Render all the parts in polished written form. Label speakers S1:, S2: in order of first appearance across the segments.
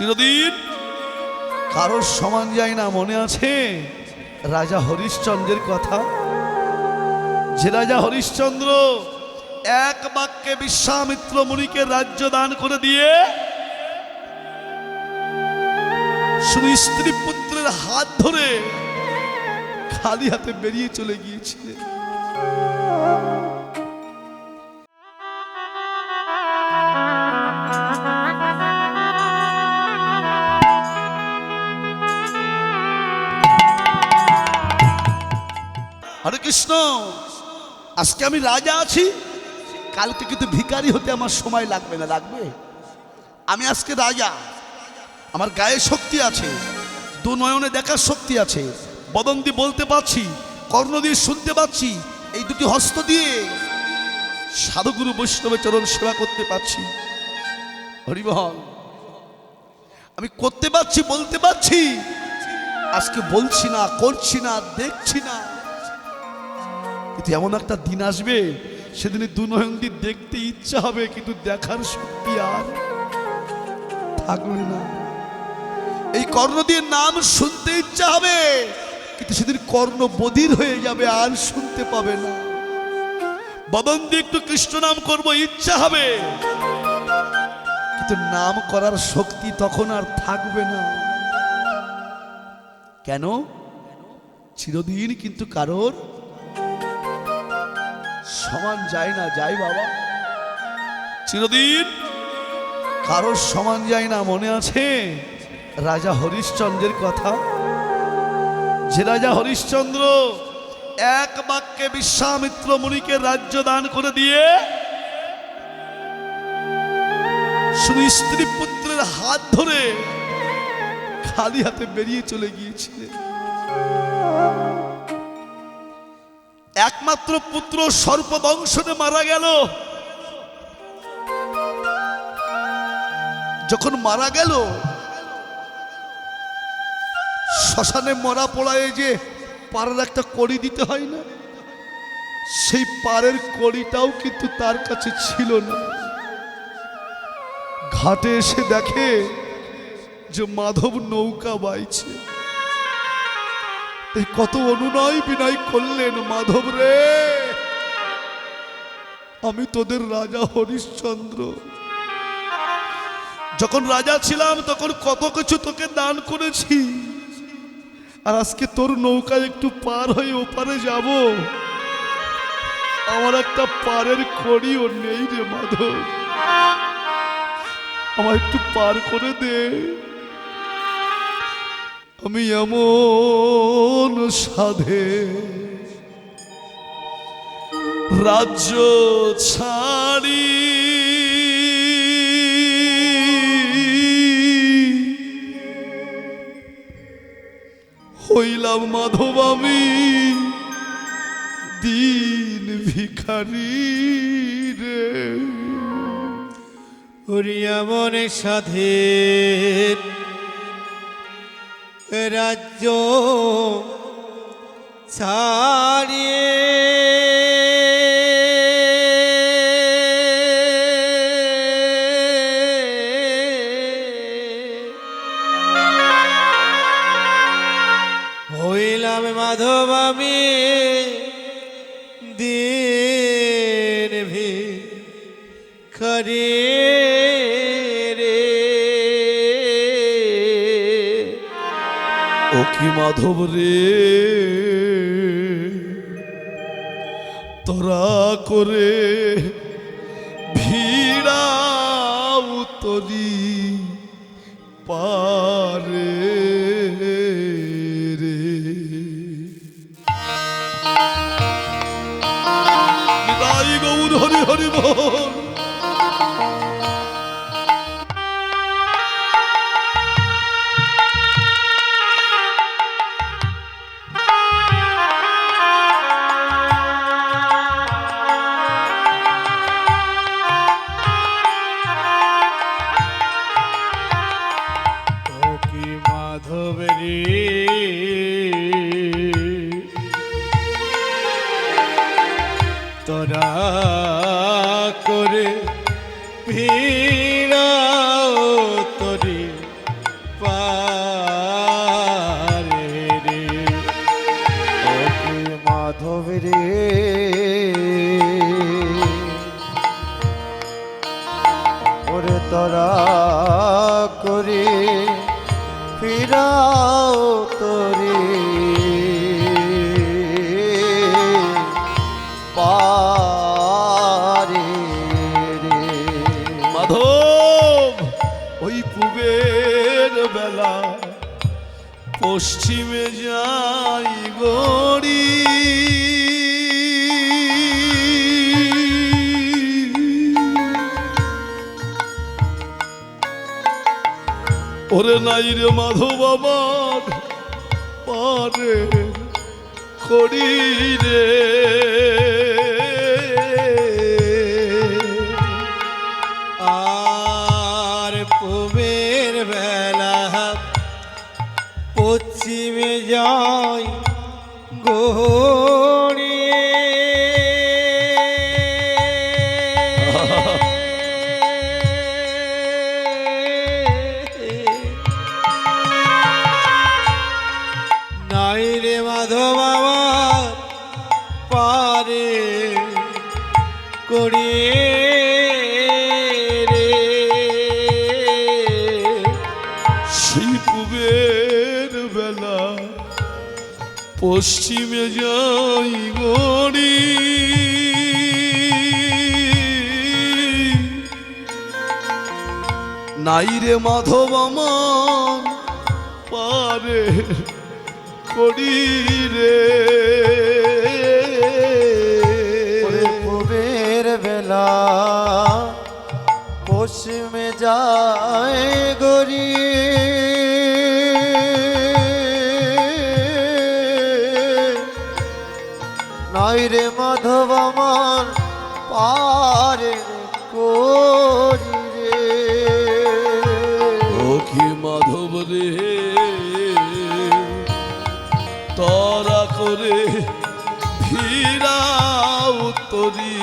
S1: চিরদিন কারোর সমান যায় না। মনে আছে রাজা হরিশ্চন্দ্রের কথা? যে রাজা হরিশ্চন্দ্র এক বাক্যে বিশ্বামিত্র মুনিকে রাজ্য দান করে দিয়ে শুধু স্ত্রী পুত্রের হাত ধরে খালি হাতে বেরিয়ে চলে গিয়েছিলেন। হরে কৃষ্ণ। আজকে আমি রাজা আছি, কালকে কিন্তু ভিখারি হতে আমার সময় লাগবে না। লাগবে? আমি আজকে রাজা, আমার গায়ে শক্তি আছে, দু নয়নে দেখার শক্তি আছে, বদন দিয়ে বলতে পারছি, কর্ণ দিয়ে শুনতে পাচ্ছি, এই দুটি হস্ত দিয়ে সাধুগুরু বৈষ্ণবের চরণ সেবা করতে পারছি। হরিবল, আমি করতে পারছি, বলতে পারছি। আজকে বলছি না, করছি না, দেখছি না, কিন্তু এমন একটা দিন আসবে সেদিনে দু নয়ন দিয়ে দেখতে ইচ্ছা হবে, কিন্তু দেখার শক্তি আর থাকবে না। এই কর্ণ দিয়ে নাম শুনতে ইচ্ছা হবে, কিন্তু সেদিন কর্ণ বধির হয়ে যাবে, আর শুনতে পাবে না। বদন দিয়ে একটু কৃষ্ণ নাম করব ইচ্ছা হবে, কিন্তু নাম করার শক্তি তখন আর থাকবে না। কেন? চিরদিন কিন্তু কারোর সমান যায় না। যায় বাবা, চিরদিন কারোর সমান যায় না। মনে আছে রাজা হরিশ্চন্দ্রের কথা? যে রাজা হরিশ্চন্দ্র এক বাক্যে বিশ্বামিত্র মুনিকে রাজ্য দান করে দিয়ে শুধু স্ত্রী পুত্রের হাত ধরে খালি হাতে বেরিয়ে চলে গিয়েছিলেন। একমাত্র পুত্র সর্পদংশনে মারা গেল। যখন মারা গেল, শ্মশানে মরা পোড়ায় যে পাড়ের একটা কড়ি দিতে হয় না, সেই পাড়ের কড়িটাও কিন্তু তার কাছে ছিল না। ঘাটে এসে দেখে যে মাধব নৌকা বাইছে। এই কত অনুনয় বিনয় করলেন, মাধব রে, আমি তোদের রাজা হরিশ্চন্দ্র। যখন রাজা ছিলাম তখন কত কিছু তোকে দান করেছি, আর আজকে তোর নৌকায় একটু পার হয়ে ওপারে যাব, আমার একটা পারের কড়িও নেই রে মাধব, আমার একটু পার করে দে। আমি এমন সাধে রাজ্য ছাড়ি হইলাম মাধব আমি দিন ভিখারি রে।
S2: হরিয়া মনে সাধে রাজ্য ছাড়িয়ে হইলাম মাধব আমি দিন ভিখারি রে।
S1: ও কি মাধব রে, তোরা করে ভিড়াও তরি পারে রে। নিতাই গৌর হরি হরি বল।
S2: তোরা করে ভিড়াও তরি
S3: তোরে ফিরাও তোরে পারে রে।
S1: মাধব ওই পূবের বেলা পশ্চিমে যাই গড়ি, ওরে নাই রে মাধব আমার পারে করি রে।
S2: আর পূবের বেলা পশ্চিমে যাই গড়িয়ে নাই রে মাধব আমার পারে করিয়ে রে।
S1: সেই পূবের বেলা পশ্চিমে যাই গড়ি, নাই রে মাধব আমার পারে করি রে।
S3: ওরে পূবের বেলা পশ্চিমে যায় গড়িয়ে নাই রে মাধব আমার পারে করি রে।
S1: ও কি মাধব রে তরা করে ফিরাও তরি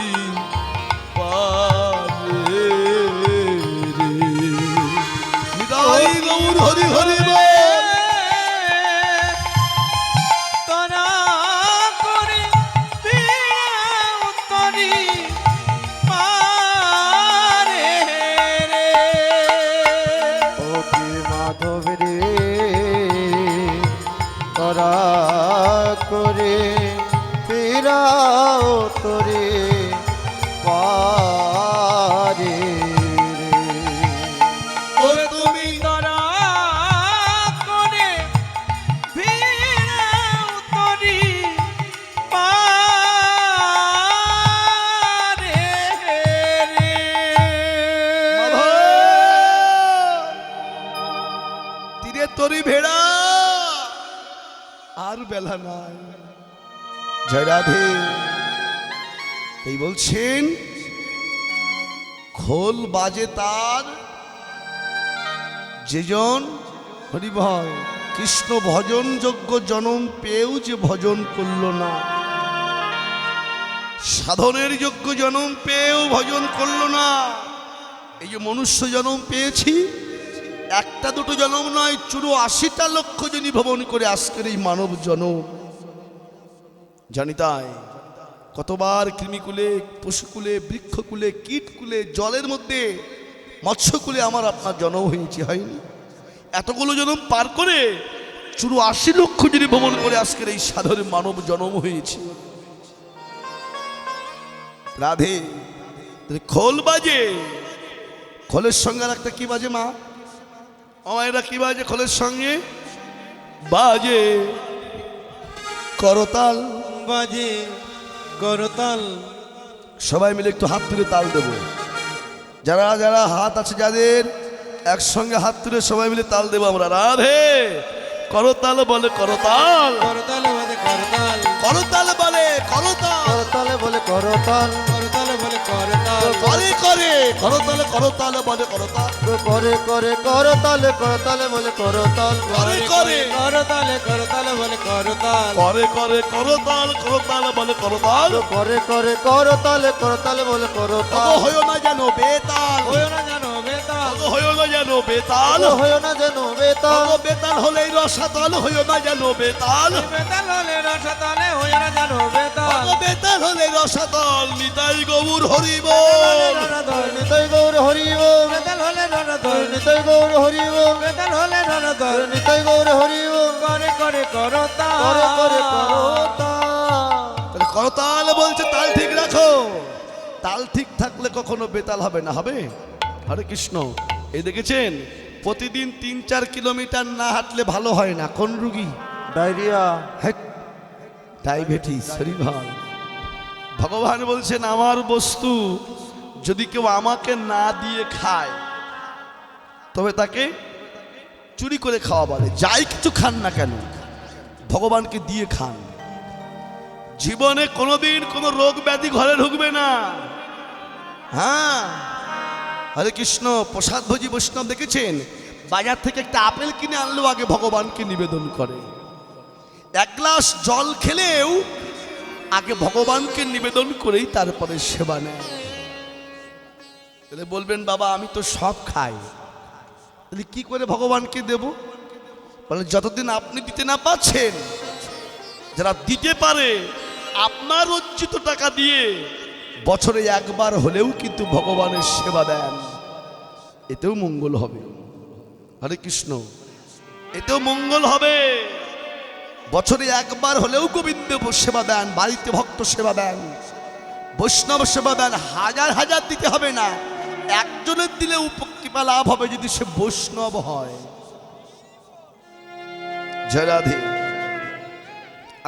S1: পারে রে। নিতাই গৌর হরি হরি বল।
S2: তরা করে ফিরাও তরি পারে রে।
S3: ও কি মাধব রে তোরা করে ফিরাও তোরে পারে রে।
S2: ওরে তুমি তরা করে ফিরাও তরি পারে রে।
S1: তীরে তরি ভেড়া আর বেলা নাই। জয় রাধে। এই বলছেন খোল বাজে তার যেজন হরিবল কৃষ্ণ ভজন যোগ্য জনম পেয়েও যে ভজন করল না, সাধনের যোগ্য জনম পেয়েও ভজন করল না। এই যে মনুষ্য জনম পেয়েছি, একটা দুটো জনম নয়, ৮৪টা লক্ষ জনী ভ্রমণ করে আজকের এই মানব জনম। জানি তাই কতবার কৃমিকুলে, পশুকুলে, বৃক্ষকুলে, কীটকুলে, জলের মধ্যে মৎস্যকুলে আমার আপনার জন্ম হয়েছে, হয়নি? এতগুলো জন্ম পার করে ৮৪ লক্ষ জনী ভ্রমণ করে আজকের এই সাধারণ মানব জন্ম হয়েছে। রাধে। খোল বাজে, খোলের সঙ্গে আর একটা কি বাজে মা? আমায়রা কি বাজে খোলের সঙ্গে? বাজে করতাল।
S2: বাজে করতাল।
S1: সবাই মিলে একটু হাত তুলে তাল দেব। যারা যারা হাত আছে যাদের, একসঙ্গে হাত তুলে সবাই মিলে তাল দেবো আমরা। রাধে। করতাল বলে করতাল,
S2: করতাল বাজে করতাল,
S1: করতাল বলে করতাল,
S3: করতালে বলে করতাল,
S2: করতাল বলে করতাল,
S1: করে করে করতাল, করতাল বলে করতাল,
S3: করে করে করতালে করতালে বলে করতাল,
S1: করে করে
S2: করতালে করতাল বলে করতাল,
S1: করে করে করতাল, করতাল বলে করতাল।
S3: করে করে করতালে করতালে বলে করতাল।
S1: তবু হইও না যেন বেতাল,
S2: হইও না জানো বেতাল
S1: ওগো হইও না যেন বেতাল
S3: ওগো হইও না যেন বেতাল
S1: ওগো বেতাল হলেই রসাতল হইও না যেন বেতাল
S2: বেতাল হলে রসতলে হয়ে না যেন বেতাল
S1: ওগো বেতাল হলে রসাতল নিতাই গৌর হরি বল
S3: নিতাই গৌর হরি বল
S2: বেতাল হলে রণধর
S3: নিতাই গৌর হরি বল
S2: বেতাল হলে রণধর
S3: নিতাই গৌর হরি বল
S2: করে করে করতা
S3: করে করে করতা
S1: তাহলে করতাল বলছে তাল ঠিক রাখো তাল ঠিক থাকলে কখনো বেতাল হবে না হবে হরে কৃষ্ণ এই দেখেছেন প্রতিদিন 3-4 কিলোমিটার না হাঁটলে ভালো হয় না কোন রুগী
S3: ডায়রিয়া
S1: ডায়াবেটিস হরি ভাই ভগবান বলছেন আমার বস্তু যদি কেউ আমাকে না দিয়ে খায় তবে তাকে চুরি করে খাওয়া বলে যাই কিছু খান না কেন ভগবানকে দিয়ে খান জীবনে কোনোদিন কোনো রোগ ব্যাধি ঘরে ঢুকবে না হ্যাঁ হরে কৃষ্ণ প্রসাদ ভোজি বৈষ্ণব দেখেছেন বাজার থেকে একটা আপেল কিনে আনলেও আগে ভগবানকে নিবেদন করে এক গ্লাস জল খেলেও আগে ভগবানকে নিবেদন করেই তারপরে সেবা নেয় তাহলে বলবেন বাবা আমি তো সব খাই তাহলে কি করে ভগবানকে দেব বলে যতদিন আপনি দিতে না পাচ্ছেন যারা দিতে পারে আপনার অর্জিত টাকা দিয়ে বছরে একবার হলেও কিন্তু ভগবানের সেবা দেন এতেও মঙ্গল হবে হরে কৃষ্ণ এতেও মঙ্গল হবে বছরে একবার হলেও গোবিন্দ সেবা দেন বাড়িতে ভক্ত সেবা দেন বৈষ্ণব সেবা দেন হাজার হাজার দিতে হবে না একজনের দিলে উপকৃপা লাভ হবে যদি সে বৈষ্ণব হয় জয় রাধে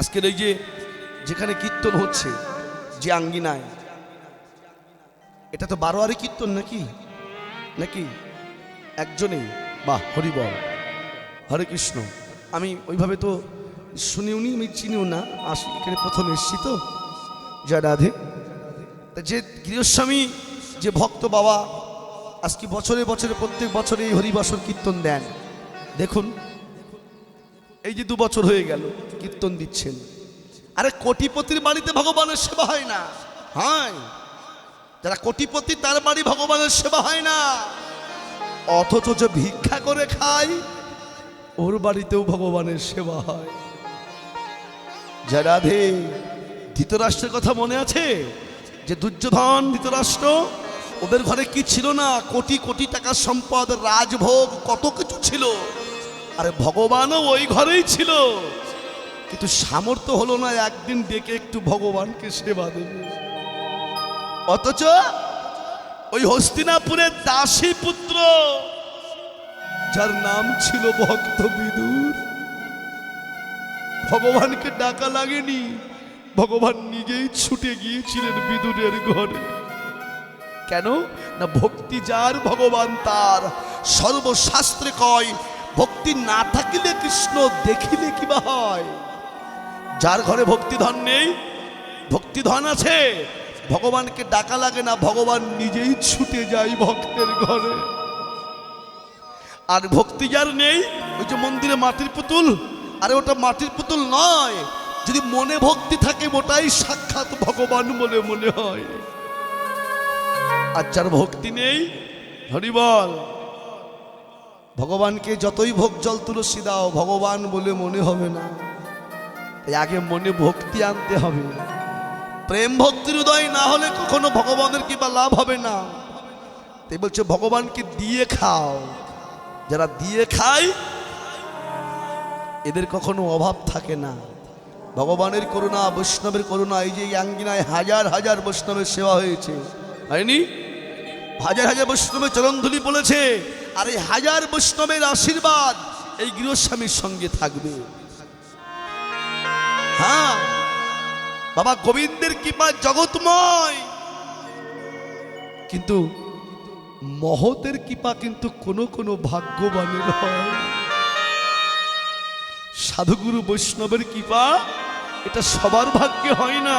S1: আজকের এই যে যেখানে কীর্তন হচ্ছে যে আঙ্গিনায় এটা তো 12 কীর্তন নাকি নাকি একজনেই বাহ হরি বল হরে কৃষ্ণ আমি ওইভাবে তো শুনিওনি আমি চিনিও না আসি এখানে প্রথম এসছি তো জয় রাধে তা যে গৃহস্বামী যে ভক্ত বাবা আজকে বছরে বছরে প্রত্যেক বছরে এই হরিবাসর কীর্তন দেন দেখুন এই যে 2 বছর হয়ে গেল কীর্তন দিচ্ছেন আরে কোটিপতির বাড়িতে ভগবানের সেবা হয় না হয় যারা কোটিপতি তার বাড়ি ভগবানের সেবা হয় না অথচ যে ভিক্ষা করে খায় ওর বাড়িতেও ভগবানের সেবা হয় জয় রাধে ধৃতরাষ্ট্রের কথা মনে আছে যে দুর্যোধন ধৃতরাষ্ট্র ওদের ঘরে কি ছিল না কোটি কোটি টাকার সম্পদ রাজভোগ কত কিছু ছিল আরে ভগবানও ওই ঘরেই ছিল কিন্তু সামর্থ্য হলো না একদিন ডেকে একটু ভগবানকে সেবা দেবে অথচ ওই হস্তিনাপুরের দাসী পুত্র যার নাম ছিল ভক্ত বিদুর ভগবানকে ডাকা লাগেনি ভগবান নিজেই ছুটে গিয়েছিলেন বিদুরের ঘরে কেন না ভক্তি যার ভগবান তার সর্বশাস্ত্রে কয় ভক্তি না থাকিলে কৃষ্ণ দেখিলে কিবা হয় যার ঘরে ভক্তিধন নেই ভক্তিধন আছে ভগবানকে ডাকা লাগে না ভগবান নিজেই ছুটে যায় ভক্তের ঘরে আর ভক্তি যার নেই ওই যে মন্দিরে মাটির পুতুল আরে ওটা মাটির পুতুল নয় যদি মনে ভক্তি থাকে ওটাই সাক্ষাৎ ভগবান বলে মনে হয় আর যার ভক্তি নেই হরি বল ভগবানকে যতই ভোগ জল তুলসী দাও ভগবান বলে মনে হবে না তাই আগে মনে ভক্তি আনতে হবে প্রেম ভক্তির হৃদয় না হলে কখনো ভগবানের কৃপা লাভ হবে না তাই বলছে ভগবানকে দিয়ে খাও যারা দিয়ে খায় এদের কখনো অভাব থাকে না ভগবানের করুণা বৈষ্ণবের করুণা এই যে আঙ্গিনায় হাজার হাজার বৈষ্ণবের সেবা হয়েছে হয়নি হাজার হাজার বৈষ্ণবের চরণধুলি বলেছে আর এই হাজার বৈষ্ণবের আশীর্বাদ এই গৃহস্বামীর সঙ্গে থাকবে হ্যাঁ বাবা গোবিন্দের কৃপা জগৎময় কিন্তু মহতের কৃপা কিন্তু কোনো কোনো ভাগ্যবানের হয় সাধুগুরু বৈষ্ণবের কৃপা এটা সবার ভাগ্যে হয় না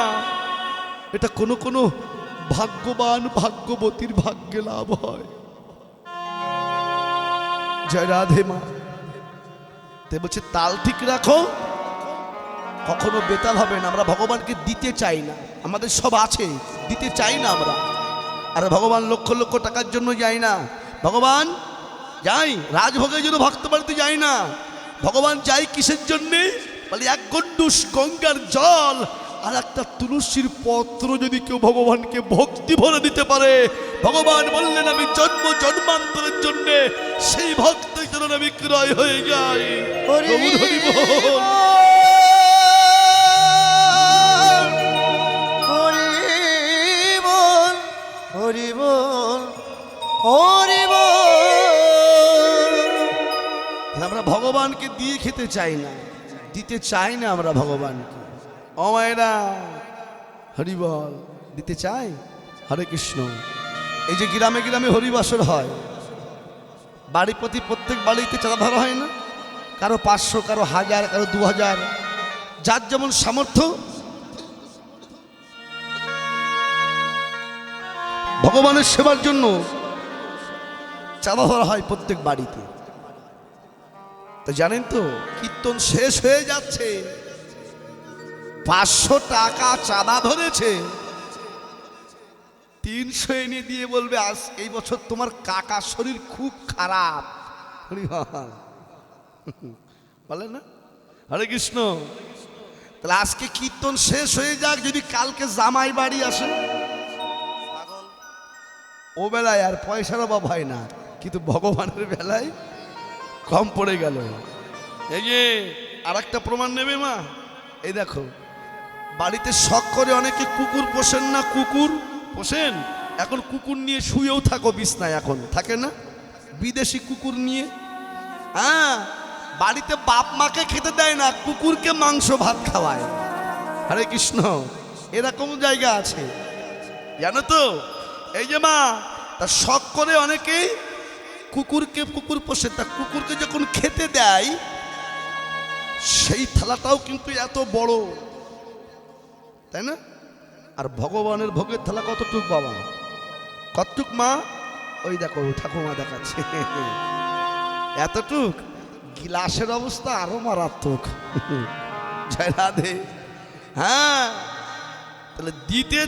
S1: এটা কোনো কোনো ভাগ্যবান ভাগ্যবতীর ভাগ্যে লাভ হয় জয় রাধে মা তে বলছে তাল ঠিক রাখো কখনো বেতাল হবে না আমরা ভগবানকে দিতে চাই না আমাদের সব আছে দিতে চাই না আমরা আর ভগবান লক্ষ লক্ষ টাকার জন্য যাই না ভগবান যাই রাজভোগের জন্য ভক্ত বাড়িতে যাই না, ভগবান যাই কিসের জন্যে? বলে এক গণ্ডুষ গঙ্গার জল আর একটা তুলসীর পত্র যদি কেউ ভগবানকে ভক্তি ভরে দিতে পারে, ভগবান বললেন আমি জন্ম জন্মান্তরের জন্য সেই ভক্তের জন্য আমি ক্রয় হয়ে যাই।
S3: হরি
S1: প্রভুর হরি বল।
S3: হরি বল, হরি বল।
S1: আমরা ভগবানকে দিয়ে খেতে চাই না, দিতে চাই না আমরা ভগবানকে। ও মায়েরা হরি বল, দিতে চাই। হরে কৃষ্ণ। এই যে গ্রামে গ্রামে হরিবাসর হয়, বাড়ি প্রতি প্রত্যেক বাড়িতে চাঁদা ধরা হয় না? কারো 500, কারো 1000, কারো 2000, যার যেমন সামর্থ্য। ভগবানের সেবার জন্য চাঁদা ধরা হয় প্রত্যেক বাড়িতে। তো জানেন তো কীর্তন শেষ হয়ে যাচ্ছে, 500 টাকা চাঁদা ধরেছে, 300 এনে দিয়ে বলবে আজ এই বছর তোমার কাকার শরীর খুব খারাপ। বলে না? হরে কৃষ্ণ। তাহলে আজকে কীর্তন শেষ হয়ে যাক, যদি কালকে জামাই বাড়ি আসে, ও বেলায় আর পয়সার অভাব হয় না, কিন্তু ভগবানের বেলায় কম পড়ে গেল। এই যে আর একটা প্রমাণ নেবে মা, এই দেখো বাড়িতে শখ করে অনেকে কুকুর পোষেন না, কুকুর পোষেন, এখন কুকুর নিয়ে শুয়েও থাকো বিছনায়, এখন থাকে না বিদেশি কুকুর নিয়ে। হ্যাঁ, বাড়িতে বাপ মাকে খেতে দেয় না, কুকুরকে মাংস ভাত খাওয়ায়। হরে কৃষ্ণ। এরকম জায়গা আছে জানো তো? এই যে মা, তা শখ করে অনেকেই কুকুর পোষে, তা কুকুরকে যখন খেতে দেয় সেই থালাটাও কিন্তু এত বড়, তাই না? আর ভগবানের ভোগের থালা কতটুক বাবা, কতটুক মা? ওই দেখো ঠাকুমা দেখাচ্ছে, এতটুক। গ্লাসের অবস্থা আরো মারাত্মক। জয় রাধে। হ্যাঁ, তাহলে দিতে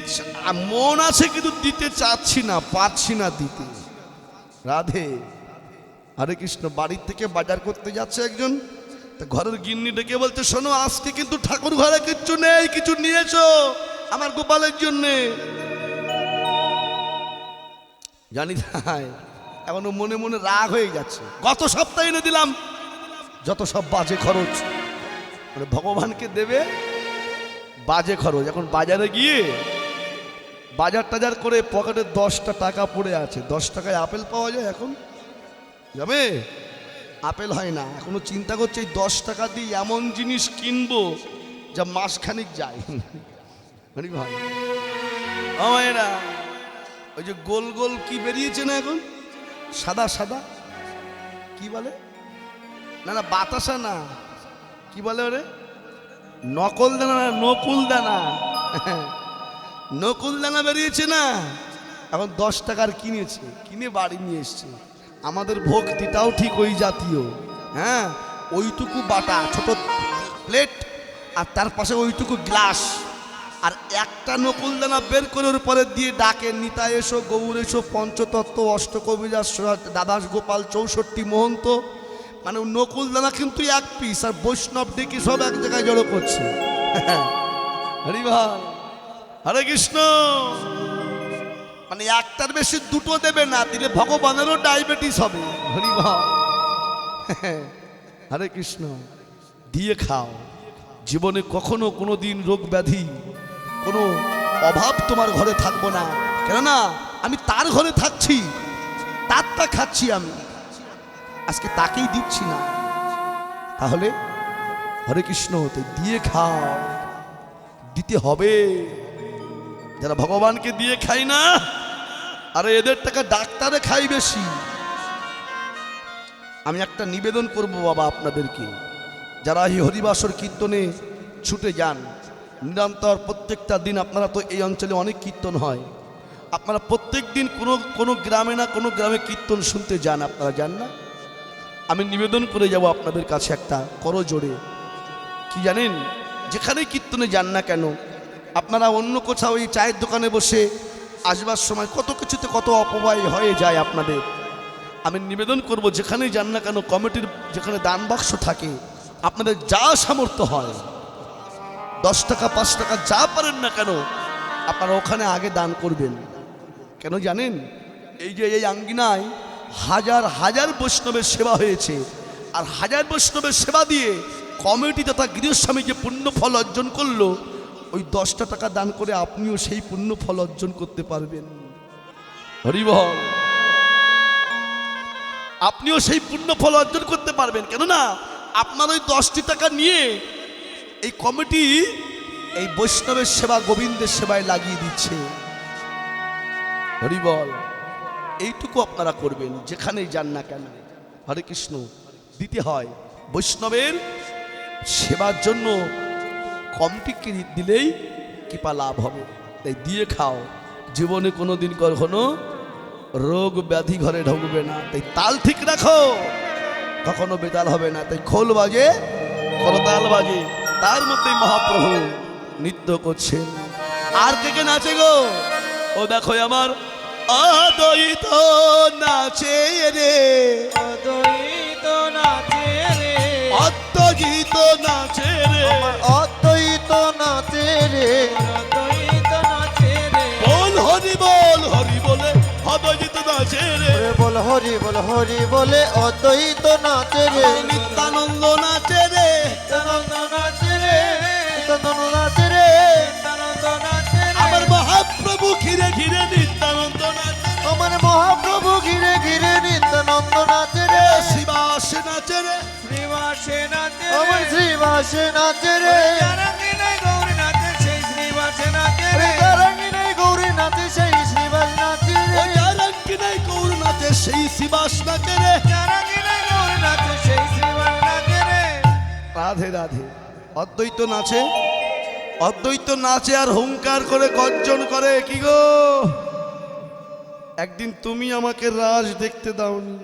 S1: মন আছে কিন্তু দিতে চাচ্ছি না, পারছি না দিতে। রাধে। হরে কৃষ্ণ। বাড়ির থেকে বাজার করতে যাচ্ছে একজন, তা ঘরের গিন্নি ডেকে বলতে, শোনো আজকে কিন্তু ঠাকুর ঘরে কিচ্ছু নেই, কিছু নিয়েছো আমার গোপালের জন্যে। জানি তাই এখনো মনে মনে রাগ হয়ে যাচ্ছে, গত সপ্তাহে এনে দিলাম, যত সব বাজে খরচ। মানে ভগবানকে দেবে বাজে খরচ। এখন বাজারে গিয়ে বাজার টাজার করে পকেটে 10টা টাকা পড়ে আছে, 10 টাকায় আপেল পাওয়া যায়, এখন যাবে? আপেল হয় না, এখনো চিন্তা করছে এই 10 টাকা দিয়ে এমন জিনিস কিনবো যা মাসখানিক যায়। মানে ভাই আমায়রা, ওই যে গোল গোল কি বেরিয়েছে না এখন, সাদা সাদা, কি বলে? না না বাতাসা না, কি বলে ওরে? নকল দানা না, নকুল দানা। নকুল দানা বেরিয়েছে না, এখন 10 টাকার কিনেছে, কিনে বাড়ি নিয়ে এসছে। আমাদের ভক্তিটাও ঠিক ওই জাতীয়। হ্যাঁ, ওইটুকু বাটা ছোট প্লেট আর তার পাশে ওইটুকু গ্লাস, আর একটা নকুল দানা বের করে ওর পরে দিয়ে ডাকে, নিতা এসো, গৌর এসো, পঞ্চতত্ত্ব, অষ্টকবিরাজ, দাদাস গোপাল, 64 মহন্ত। মানে নকুল দানা কিন্তু 1 পিস, আর বৈষ্ণব ডেকে সব এক জায়গায় জড়ো করছে। হরি ভাই, হরে কৃষ্ণ। মানে একটার বেশি 2টো দেবে না, দিলে ভগবানেরও ডায়াবেটিস হবে। হরি ভাই, হরে কৃষ্ণ। দিয়ে খাও, জীবনে কখনো কোনো দিন রোগ ব্যাধি, কোনো অভাব তোমার ঘরে থাকবো না। কেননা আমি তার ঘরে থাকছি, তারটা খাচ্ছি আমি, আজকে তাকেই দিচ্ছি না। তাহলে হরে কৃষ্ণ, দিয়ে খাও, দিতে হবে। যারা ভগবানকে দিয়ে খাই না, আরে এদের টাকা ডাক্তারে খাই বেশি। আমি একটা নিবেদন করব বাবা আপনাদেরকে, যারা এই হরিবাসর কীর্তনে ছুটে যান নিরন্তর প্রত্যেকটা দিন, আপনারা তো এই অঞ্চলে অনেক কীর্তন হয়, আপনারা প্রত্যেক দিন কোনো গ্রামে না কোনো গ্রামে কীর্তন শুনতে যান, আপনারা যান না? আমি নিবেদন করে যাব আপনাদের কাছে একটা করো জোরে, কি জানেন? যেখানেই কীর্তনে যান না কেন, আপনারা অন্য কোথাও ওই চায়ের দোকানে বসে আসবার সময় কত কিছুতে কত অপব্যয় হয়ে যায় আপনাদের। আমি নিবেদন করব যেখানেই যান না কেন কমিটির যেখানে দান বাক্স থাকে আপনাদের যা সামর্থ্য হয় 10 টাকা 5 টাকা যা পারেন না কেন আপনারা ওখানে আগে দান করবেন। কেন জানেন? এই যে এই আঙ্গিনায় হাজার হাজার বৈষ্ণবের সেবা হয়েছে, আর হাজার বৈষ্ণবের সেবা দিয়ে কমিটি তথা গৃহস্বামী যে পুণ্য ফল অর্জন করলো, ওই 10টা টাকা দান করে আপনিও সেই পুণ্য ফল অর্জন করতে পারবেন। হরি বল। আপনিও সেই পুণ্য ফল অর্জন করতে পারবেন। কেননা আপনার ওই 10টি টাকা নিয়ে এই কমিটি এই বৈষ্ণবের সেবা গোবিন্দের সেবায় লাগিয়ে দিচ্ছে। হরি বল। এইটুকু আপনারা করবেন যেখানেই যান না কেন। হরে কৃষ্ণ। দিতে হয় বৈষ্ণবের সেবার জন্য কমিটিকে দিলেই কৃপা লাভ হবে। তাই দিয়ে খাও, জীবনে কোনোদিন কখনো রোগ ব্যাধি ঘরে ঢুকবে না। তাই তাল ঠিক রাখো, কখনো বেতাল হবে না। তাই খোল বাজে করতাল বাজে, তার মধ্যেই মহাপ্রভু নৃত্য করছেন। আর কে কে নাচে গো? ও দেখো আমার অদ্বৈত নাচে রে,
S2: অদ্বৈত নাচে রে,
S1: অদ্বৈত নাচে রে,
S3: অদ্বৈত নাচে রে,
S2: অদ্বৈত নাচে রে,
S1: বল হরি বল, হরি বলে অদ্বৈত নাচে রে,
S3: ওরে বল হরি বল হরি বলে অদ্বৈত নাচে রে,
S1: নিত্যানন্দ নাচে রে,
S2: নিত্যানন্দ নাচে রে,
S3: নিত্যানন্দ নাচে রে,
S2: নিত্যানন্দ নাচে রে,
S1: আমার মহাপ্রভু ঘিরে ঘিরে নিত্যানন্দ নাচে রে,
S3: আমার মহাপ্রভু ঘিরে ঘিরে নিত্যানন্দ নাচে রে,
S1: শিবাস নাচে রে,
S2: শ্রীবাসে নাচে
S3: আমার
S2: রে,
S3: শ্রীবাসে নাচে রে,
S2: যারাঙ্গিনে গৌরী নাচে সেই শ্রীবাসে নাচে
S3: ওরে
S2: রে,
S3: তারাঙ্গিনী গৌরী নাচে সেই শ্রীবাস নাচে রে,
S1: ওই আরঙ্গিনায় গৌর নাচে সেই শিবাস নাচে রে।
S2: যারাঙ্গিনে গৌরী নাচে সেই শ্রীবাস নাচে রে।
S1: রাধে রাধে। অদ্বৈত নাচে, অদ্বৈত নাচে আর হুঙ্কার করে গর্জন করে। কি গো, একদিন তুমি আমাকে রাজ দেখতে দাওনি,